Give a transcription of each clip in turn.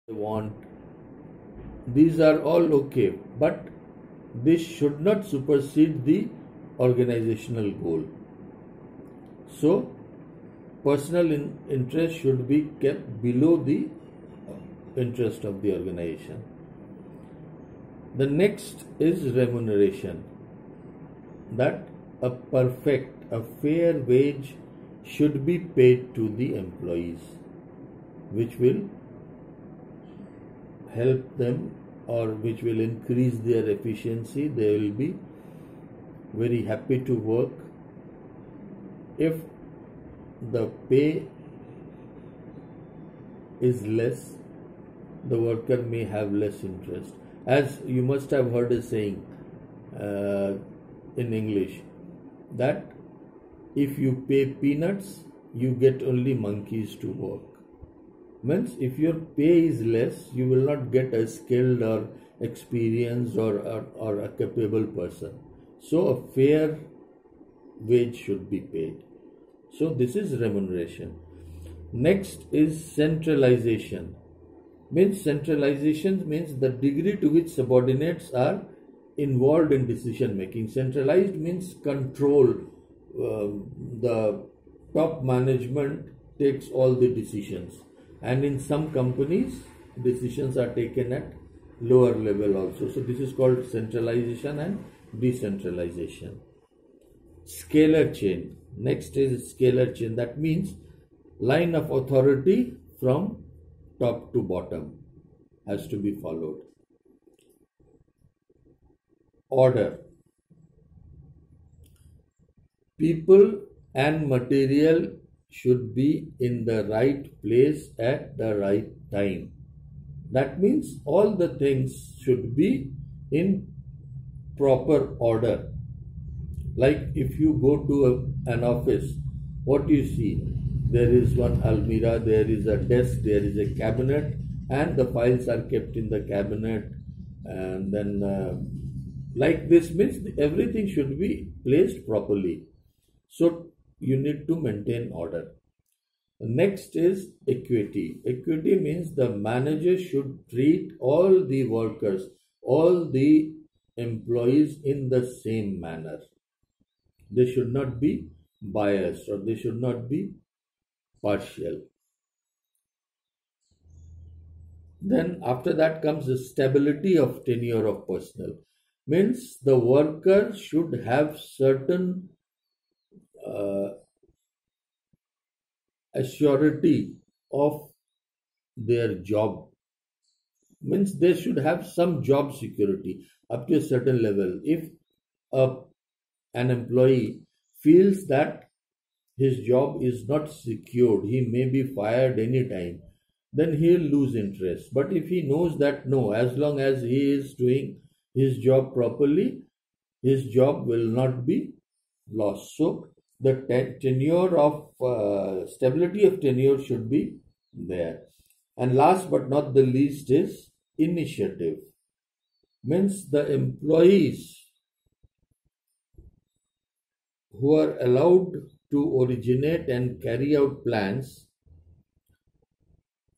they want. These are all okay, but this should not supersede the organizational goal. So, personal interest should be kept below the interest of the organization. The next is remuneration. That a fair wage should be paid to the employees, which will help them or which will increase their efficiency. They will be very happy to work. If the pay is less, the worker may have less interest. As you must have heard a saying in English, that if you pay peanuts, you get only monkeys to work. Means if your pay is less, you will not get a skilled or experienced or a capable person. So a fair wage should be paid. So this is remuneration. Next is centralization. Centralization means the degree to which subordinates are involved in decision making. Centralized means control. The top management takes all the decisions, and in some companies decisions are taken at lower level also. So this is called centralization and decentralization. Scalar chain. Next is scalar chain. That means line of authority from top to bottom has to be followed. Order. People and material should be in the right place at the right time. That means all the things should be in proper order. Like if you go to an office, what do you see? There is one almirah, there is a desk, there is a cabinet, and the files are kept in the cabinet. And then like this means everything should be placed properly. So you need to maintain order. Next is equity. Equity means the manager should treat all the workers, all the employees in the same manner. They should not be biased or they should not be partial. Then after that comes the stability of tenure of personnel. Means the worker should have certain assurity of their job. Means they should have some job security up to a certain level. If an employee feels that his job is not secured, he may be fired anytime, then he'll lose interest. But if he knows that no, as long as he is doing his job properly, his job will not be lost. So the tenure of stability of tenure should be there. And last but not the least is initiative. Means the employees who are allowed to originate and carry out plans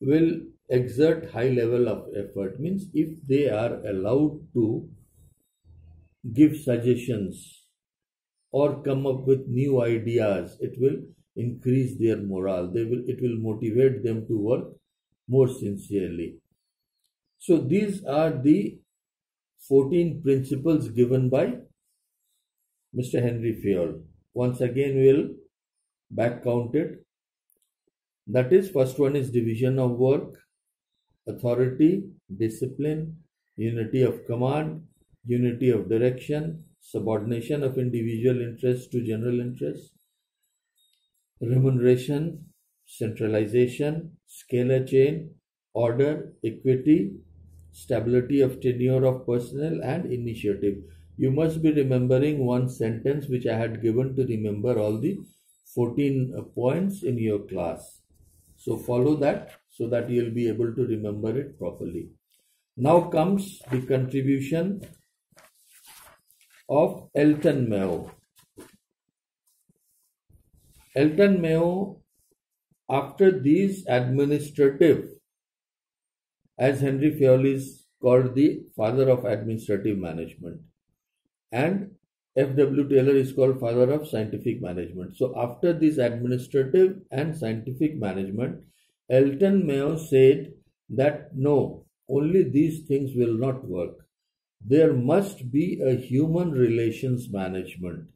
will exert high level of effort. Means if they are allowed to give suggestions or come up with new ideas, it will increase their morale. It will motivate them to work more sincerely. So these are the 14 principles given by Mr. Henry Fayol. Once again, we will back count it. That is, first one is division of work, authority, discipline, unity of command, unity of direction, subordination of individual interests to general interests, remuneration, centralization, scalar chain, order, equity, stability of tenure of personnel, and initiative. You must be remembering one sentence which I had given to remember all the 14 points in your class. So follow that so that you will be able to remember it properly. Now comes the contribution of Elton Mayo. Elton Mayo, after these administrative as Henry Fayol is called the father of administrative management, and F.W. Taylor is called father of scientific management. So after this administrative and scientific management, Elton Mayo said that no, only these things will not work. There must be a human relations management.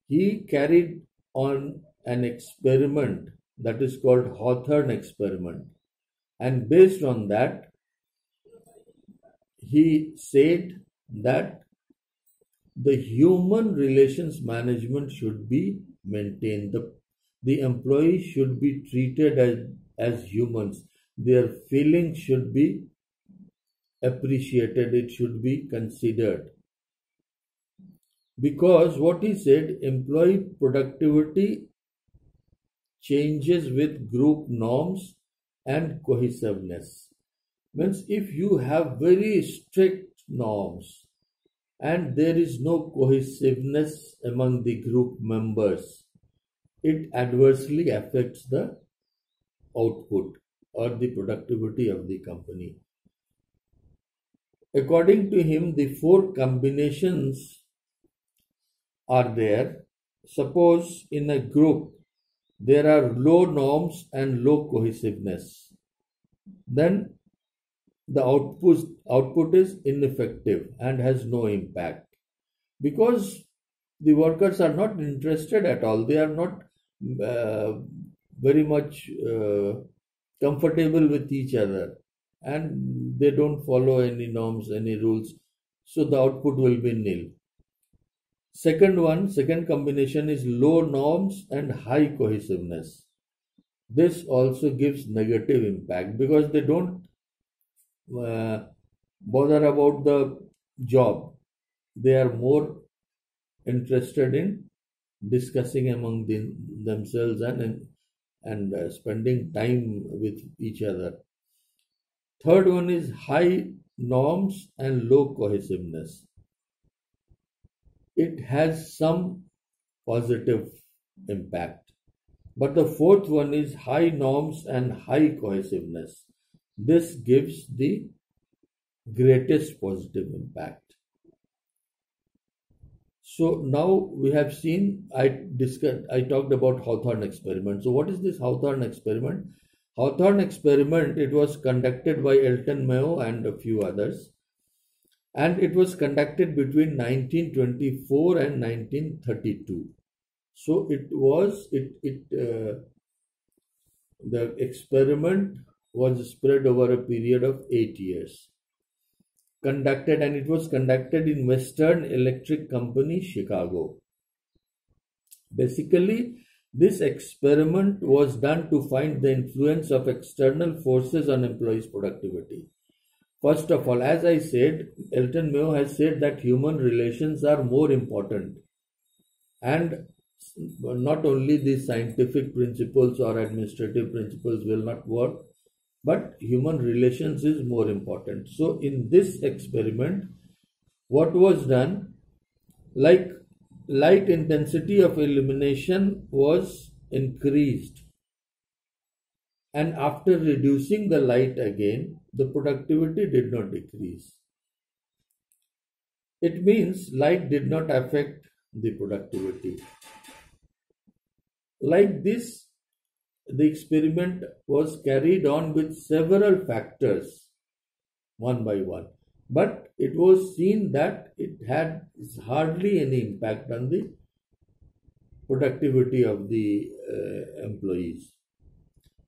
He carried on an experiment that is called Hawthorne experiment, and based on that, he said that the human relations management should be maintained. The employees should be treated as humans. Their feelings should be appreciated. It should be considered. Because what he said, employee productivity changes with group norms and cohesiveness. Means if you have very strict norms and there is no cohesiveness among the group members, it adversely affects the output or the productivity of the company. According to him, the four combinations are there. Suppose in a group there are low norms and low cohesiveness, then the output is ineffective and has no impact, because the workers are not interested at all. They are not very much comfortable with each other, and they don't follow any norms, any rules, so the output will be nil. Second combination is low norms and high cohesiveness. This also gives negative impact because they don't bother about the job. They are more interested in discussing among themselves and spending time with each other. Third one is high norms and low cohesiveness. It has some positive impact. But the fourth one is high norms and high cohesiveness. This gives the greatest positive impact. So now we have seen, I talked about Hawthorne experiment. So what is this Hawthorne experiment? Hawthorne experiment, it was conducted by Elton Mayo and a few others. And it was conducted between 1924 and 1932. So the experiment was spread over a period of 8 years. And it was conducted in Western Electric Company, Chicago. Basically, this experiment was done to find the influence of external forces on employees' productivity. First of all, as I said, Elton Mayo has said that human relations are more important, and not only the scientific principles or administrative principles will not work, but human relations is more important. So in this experiment, what was done, like light intensity of illumination was increased, and after reducing the light again, the productivity did not decrease. It means light did not affect the productivity. Like this, the experiment was carried on with several factors, one by one. But it was seen that it had hardly any impact on the productivity of the employees.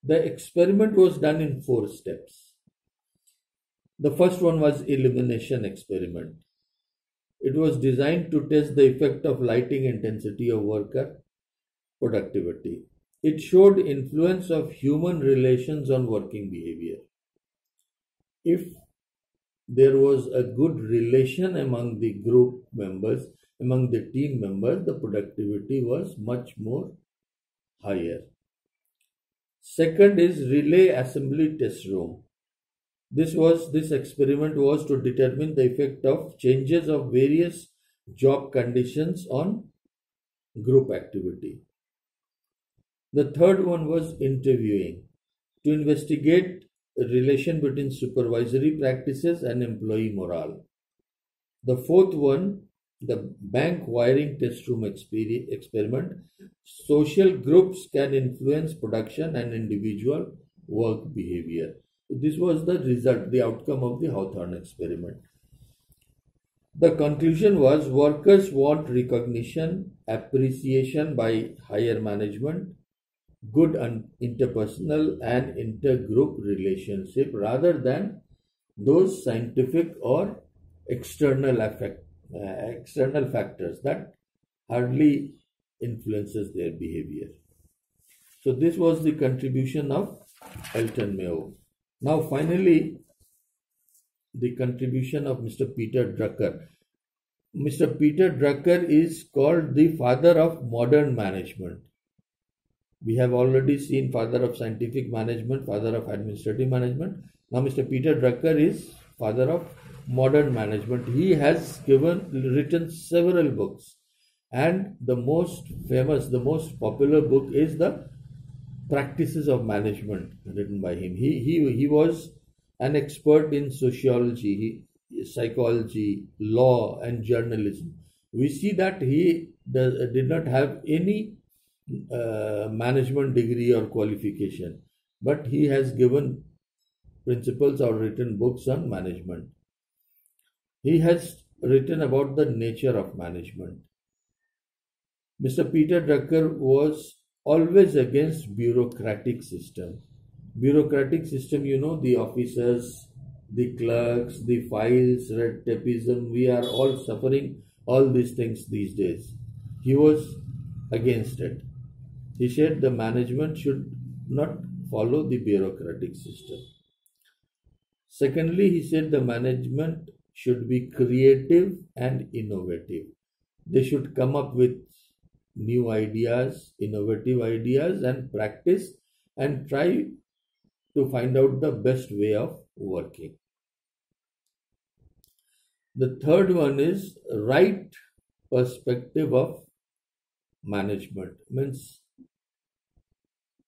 The experiment was done in 4 steps. The first one was illumination experiment. It was designed to test the effect of lighting intensity of worker productivity. It showed influence of human relations on working behavior. If there was a good relation among the group members, among the team members, the productivity was much more higher. Second is relay assembly test room. This experiment was to determine the effect of changes of various job conditions on group activity. The third one was interviewing, to investigate relation between supervisory practices and employee morale. The fourth one, the bank wiring test room experiment. Social groups can influence production and individual work behavior. This was the result, the outcome of the Hawthorne experiment. The conclusion was workers want recognition, appreciation by higher management, good interpersonal and intergroup relationship rather than those scientific or external factors that hardly influences their behavior. So this was the contribution of Elton Mayo. Now finally, the contribution of Mr. Peter Drucker. Mr. Peter Drucker is called the father of modern management. We have already seen father of scientific management, father of administrative management. Now Mr. Peter Drucker is father of modern management. He has written several books, and the most famous, the most popular book is the Practices of Management, written by him. He was an expert in sociology, psychology, law, and journalism. We see that he did not have any management degree or qualification, but he has given principles or written books on management. He has written about the nature of management. Mr. Peter Drucker was always against bureaucratic system. Bureaucratic system, you know, the officers, the clerks, the files, red tapeism, we are all suffering all these things these days. He was against it. He said the management should not follow the bureaucratic system. Secondly, he said the management should be creative and innovative. They should come up with new ideas, innovative ideas, and practice and try to find out the best way of working. The third one is right perspective of management, means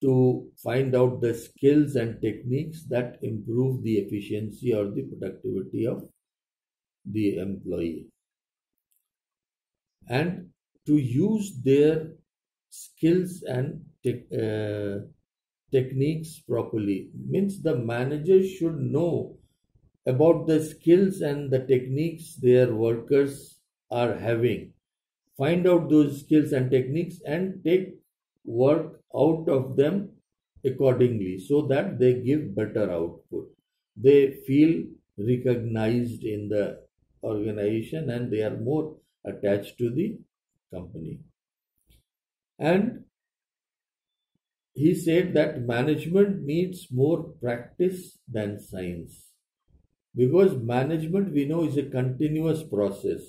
to find out the skills and techniques that improve the efficiency or the productivity of the employee, and to use their skills and techniques properly. Means the manager should know about the skills and the techniques their workers are having. Find out those skills and techniques and take work out of them accordingly so that they give better output. They feel recognized in the organization and they are more attached to the company. And he said that management needs more practice than science, because management, we know, is a continuous process.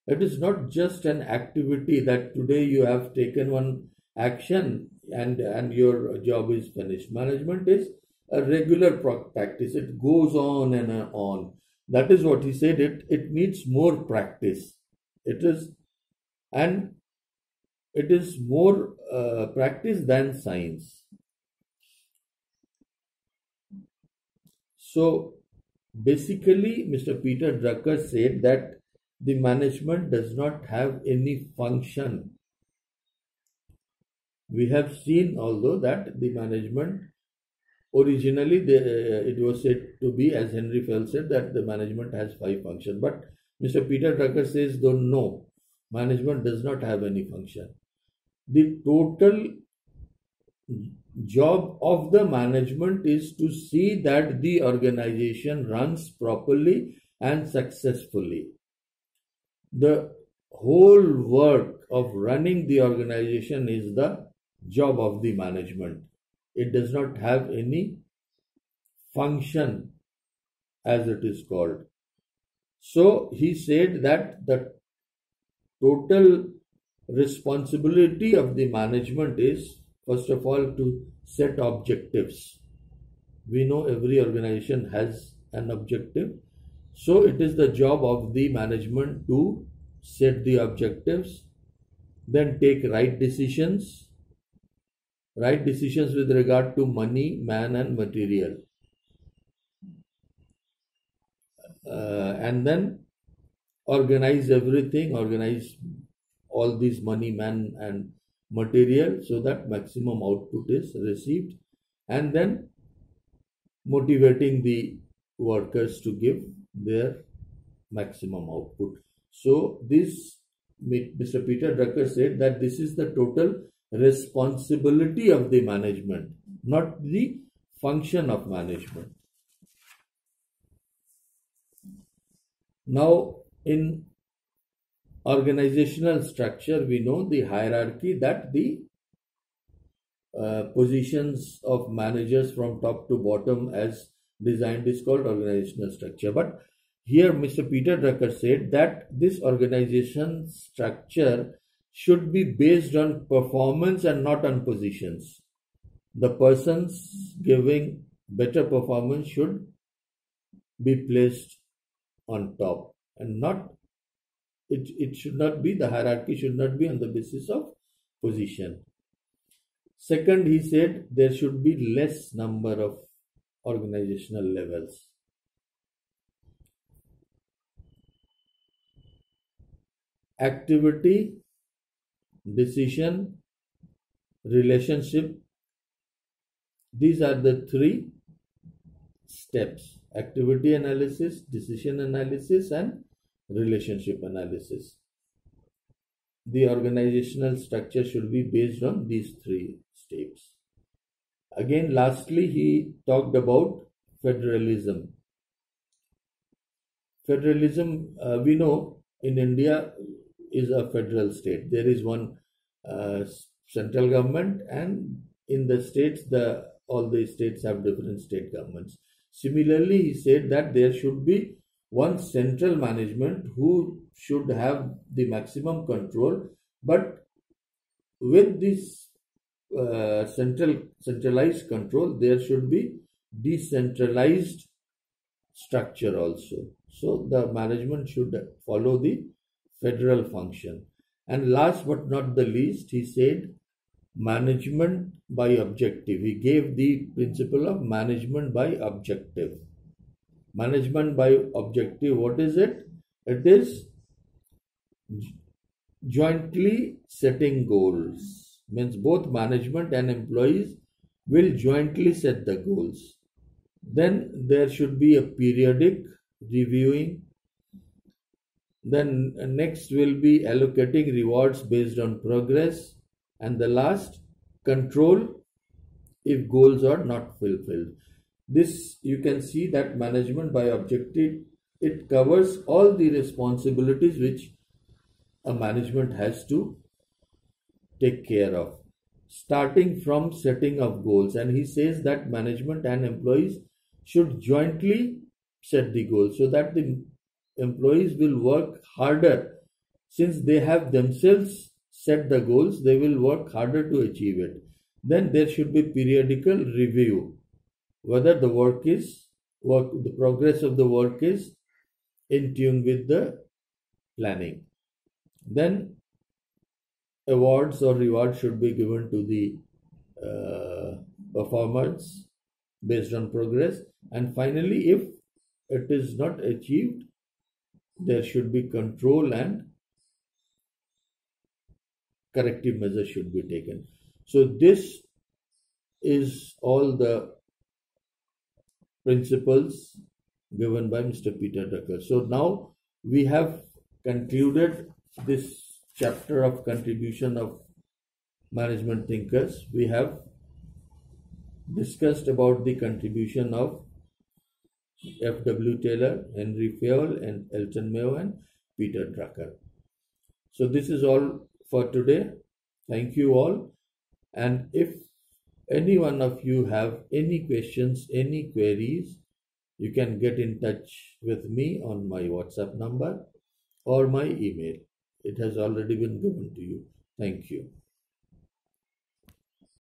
It is not just an activity that today you have taken one action and your job is finished. Management is a regular practice. It goes on and on. That is what he said. It needs more practice. It is more practice than science. So basically, Mr. Peter Drucker said that the management does not have any function. We have seen, although, that the management originally it was said to be, as Henry Fell said, that the management has 5 functions. But Mr. Peter Drucker says, no, management does not have any function. The total job of the management is to see that the organization runs properly and successfully. The whole work of running the organization is the job of the management. It does not have any function, as it is called. So he said that the total responsibility of the management is, first of all, to set objectives. We know every organization has an objective. So it is the job of the management to set the objectives, then take right decisions with regard to money, man, and material. and then organize everything, organize all these money, man, and material so that maximum output is received, and then motivating the workers to give their maximum output. So this Mr. Peter Drucker said that this is the total responsibility of the management, not the function of management. Now, in organizational structure, we know the hierarchy, that the positions of managers from top to bottom as designed is called organizational structure. But here Mr. Peter Drucker said that this organization structure should be based on performance and not on positions. The persons giving better performance should be placed on top, and not it should not be, the hierarchy should not be on the basis of position. Second, he said there should be less number of organizational levels. Activity, decision, relationship, these are the three steps: activity analysis, decision analysis, and relationship analysis. The organizational structure should be based on these three steps. Again, lastly, he talked about federalism. Federalism, we know in India is a federal state. There is one central government, and in the states, all the states have different state governments. Similarly, he said that there should be one central management who should have the maximum control, but with this centralized control, there should be decentralized structure also. So the management should follow the federal function. And last but not the least, he said management by objective. He gave the principle of management by objective. Management by objective, what is it? It is jointly setting goals. Means both management and employees will jointly set the goals. Then there should be a periodic reviewing. Then next will be allocating rewards based on progress. And the last, control if goals are not fulfilled. This, you can see that management by objective, it covers all the responsibilities which a management has to take care of, starting from setting of goals. And he says that management and employees should jointly set the goals so that the employees will work harder. Since they have themselves set the goals, they will work harder to achieve it. Then there should be periodical review whether the the progress of the work is in tune with the planning. Then awards or rewards should be given to the performers based on progress. And finally, if it is not achieved, there should be control and corrective measures should be taken. So this is all the principles given by Mr. Peter Drucker. So now we have concluded this chapter of contribution of management thinkers. We have discussed about the contribution of F.W. Taylor, Henry Fayol, and Elton Mayo, and Peter Drucker. So this is all for today. Thank you all. And if any one of you have any questions, any queries, you can get in touch with me on my WhatsApp number or my email. It has already been given to you. Thank you.